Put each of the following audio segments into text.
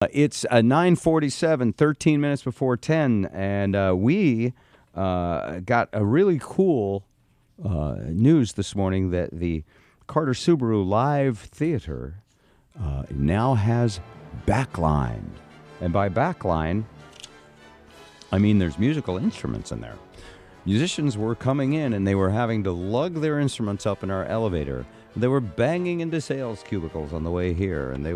It's 9:47, 13 minutes before 10, and we got a really cool news this morning that the Carter Subaru Live Theater now has backline. And by backline, I mean there's musical instruments in there. Musicians were coming in and they were having to lug their instruments up in our elevator. They were banging into sales cubicles on the way here, and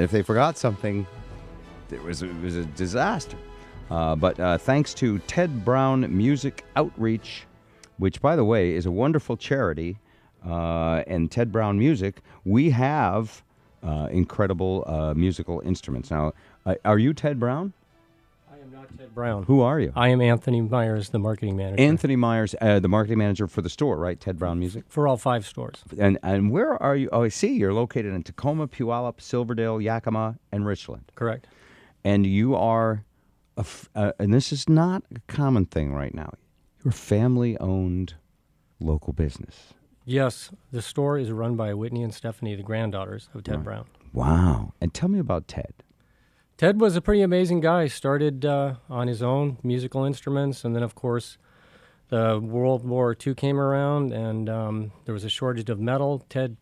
if they forgot something, it was a disaster. But thanks to Ted Brown Music Outreach, which, by the way, is a wonderful charity, and Ted Brown Music, we have incredible musical instruments. Now, are you Ted Brown? I am not Ted Brown. Who are you? I am Anthony Myers, the marketing manager. Anthony Myers, the marketing manager for the store, right? Ted Brown Music? For all 5 stores. And where are you? Oh, I see. You're located in Tacoma, Puyallup, Silverdale, Yakima, and Richland. Correct. And you are, and this is not a common thing right now, you're a family-owned local business. Yes, the store is run by Whitney and Stephanie, the granddaughters of Ted Brown. Wow. And tell me about Ted. Ted was a pretty amazing guy. Started on his own musical instruments, and then, of course, the World War II came around, and there was a shortage of metal. Ted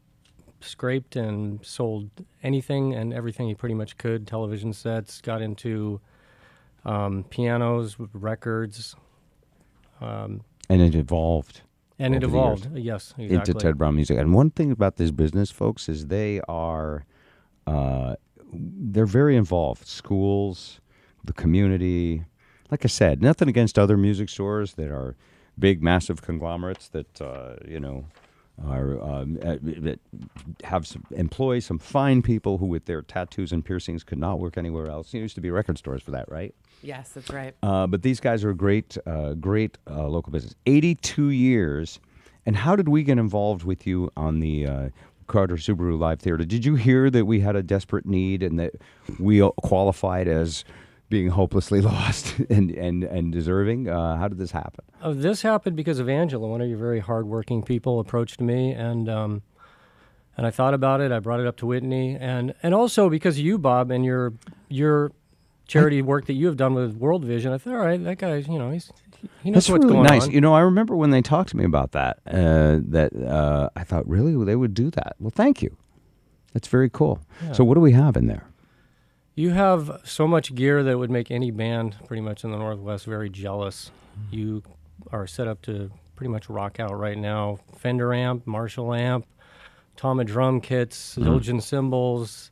scraped and sold anything and everything he pretty much could. Television sets, got into pianos, records. And it evolved. And it evolved, yes, exactly. Into Ted Brown Music. And one thing about this business, folks, is they are... they're very involved. Schools, the community. Like I said, nothing against other music stores that are big, massive conglomerates that are that have employ some fine people who, with their tattoos and piercings, could not work anywhere else. There used to be record stores for that, right? Yes, that's right. But these guys are a great local business. 82 years. And how did we get involved with you on the Carter Subaru Live Theater? Did you hear that we had a desperate need and that we qualified as being hopelessly lost and deserving? How did this happen? This happened because of Angela, one of your very hardworking people, approached me, and I thought about it. I brought it up to Whitney, and also because of you, Bob, and your charity work that you have done with World Vision. I thought, all right, that guy, he knows That's what's really going nice. on. I remember when they talked to me about that, I thought, really, they would do that? Well, thank you. That's very cool. Yeah. So what do we have in there? You have so much gear that would make any band pretty much in the Northwest very jealous. You are set up to pretty much rock out right now. Fender amp, Marshall amp, Tama drum kits, Zildjian cymbals,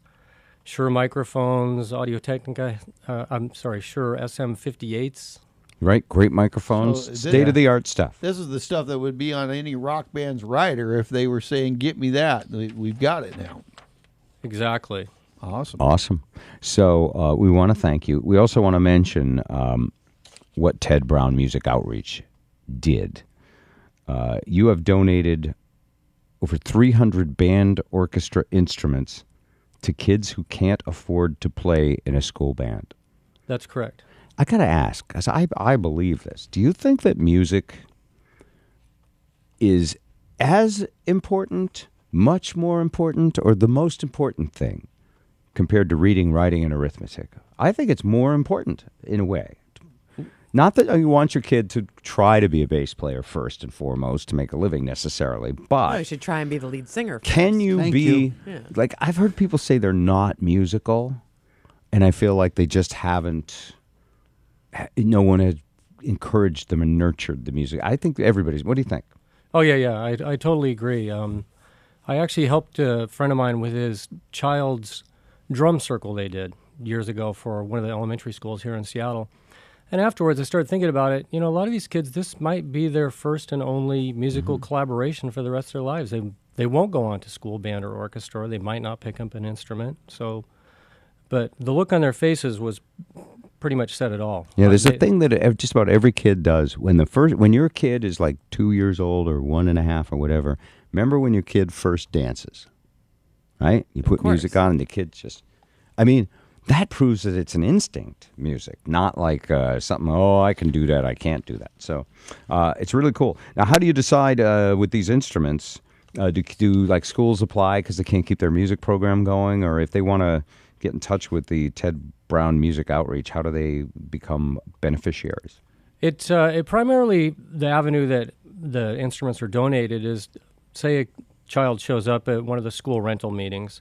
Shure microphones, Audio-Technica, Shure SM58s. Right, great microphones, so state-of-the-art stuff. This is the stuff that would be on any rock band's rider if they were saying, get me that. We've got it now. Exactly. Awesome. So we want to thank you. We also want to mention what Ted Brown Music Outreach did. You have donated over 300 band orchestra instruments to kids who can't afford to play in a school band. That's correct. I got to ask, because I believe this. Do you think that music is as important, much more important, or the most important thing compared to reading, writing, and arithmetic? I think it's more important in a way. Not that you want your kid to try to be a bass player first and foremost to make a living necessarily, but... No, you should try and be the lead singer first. Can you be... Yeah. Like, I've heard people say they're not musical, and I feel like they just haven't... No one has encouraged them and nurtured the music. I think everybody's... What do you think? Oh, yeah. I totally agree. I actually helped a friend of mine with his child's drum circle they did years ago for one of the elementary schools here in Seattle. And afterwards, I started thinking about it. A lot of these kids, this might be their first and only musical collaboration for the rest of their lives. They won't go on to school band or orchestra. They might not pick up an instrument. But the look on their faces was pretty much said it all. Yeah, there's a thing that just about every kid does. When your kid is like 2 years old or 1.5 or whatever, remember when your kid first dances, right? You put music on and the kid just... that proves that it's an instinct music, not like something, I can do that, I can't do that. So it's really cool. Now, how do you decide with these instruments, do like schools apply because they can't keep their music program going, or if they want to get in touch with the Ted Brown Music Outreach? How do they become beneficiaries? It primarily, the avenue that the instruments are donated is, say a child shows up at one of the school rental meetings,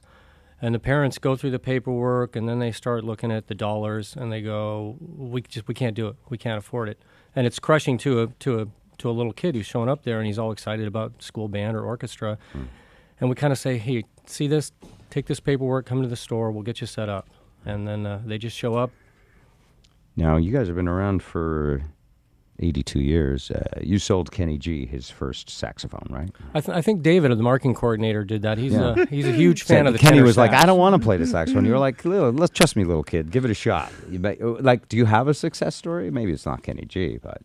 and the parents go through the paperwork, and then they start looking at the dollars, and they go, we can't do it, we can't afford it, and it's crushing to a little kid who's showing up there, and he's all excited about school band or orchestra, and we kind of say, hey, see this, take this paperwork, come to the store, we'll get you set up, and then they just show up. Now, you guys have been around for 82 years. You sold Kenny G his first saxophone, right? I think David, the marketing coordinator, did that. He's a huge fan of the Kenny tenor was like, sax. I don't want to play the saxophone. You were like, let's trust me, little kid. Give it a shot. Do you have a success story? Maybe it's not Kenny G, but...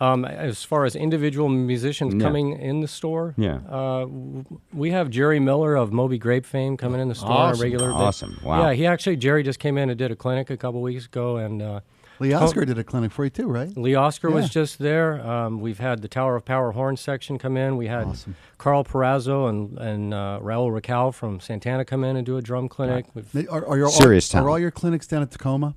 As far as individual musicians coming in the store, we have Jerry Miller of Moby Grape fame coming in the store on a regular basis. Awesome. Wow. Yeah, Jerry just came in and did a clinic a couple weeks ago, and Lee Oscar did a clinic for you too, right? Lee Oscar was just there. We've had the Tower of Power horn section come in. We had Carl Perazzo and Raul Racal from Santana come in and do a drum clinic. Serious talent. Are all your clinics down at Tacoma?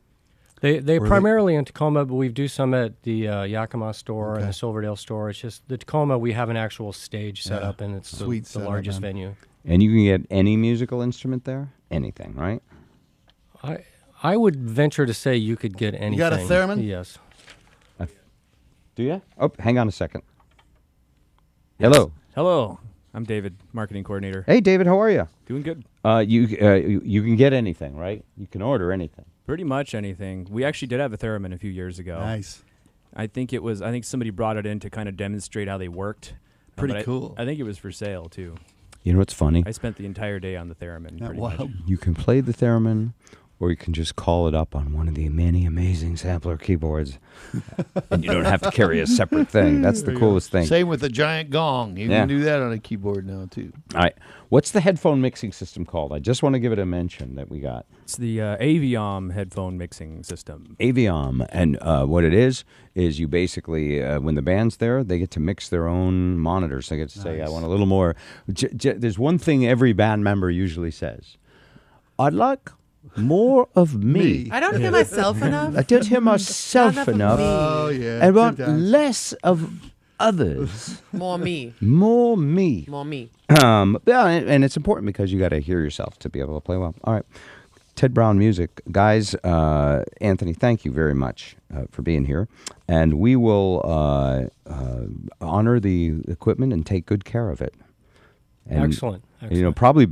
They're primarily in Tacoma, but we do some at the Yakima store and the Silverdale store. It's just the Tacoma, we have an actual stage set up, and it's the largest venue. And you can get any musical instrument there? Anything, right? I would venture to say you could get anything. You got a theremin? Yes. Do you? Oh, hang on a second. Hello. Hello. I'm David, marketing coordinator. Hey, David, how are you? Doing good. You can get anything, right? You can order anything. Pretty much anything. We actually did have a theremin a few years ago. Nice. I think somebody brought it in to kind of demonstrate how they worked. Pretty cool. I think it was for sale too. You know what's funny? I spent the entire day on the theremin. Pretty much. You can play the theremin, or you can just call it up on one of the many amazing sampler keyboards, and you don't have to carry a separate thing. That's the coolest thing. Same with the giant gong. You can do that on a keyboard now, too. All right. What's the headphone mixing system called? I just want to give it a mention that we got. It's the Aviom headphone mixing system. Aviom. And what it is you basically, when the band's there, they get to mix their own monitors. They get to say, I want a little more. There's one thing every band member usually says. I'd like more of me. I don't hear myself enough. I don't hear myself Not enough enough. of me. Oh, yeah. I want Good times. less of others. More me. More me. More me. Yeah, and it's important because you got to hear yourself to be able to play well. All right. Ted Brown Music. Guys, Anthony, thank you very much for being here. And we will honor the equipment and take good care of it. And, Excellent. You know, probably,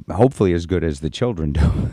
hopefully as good as the children do.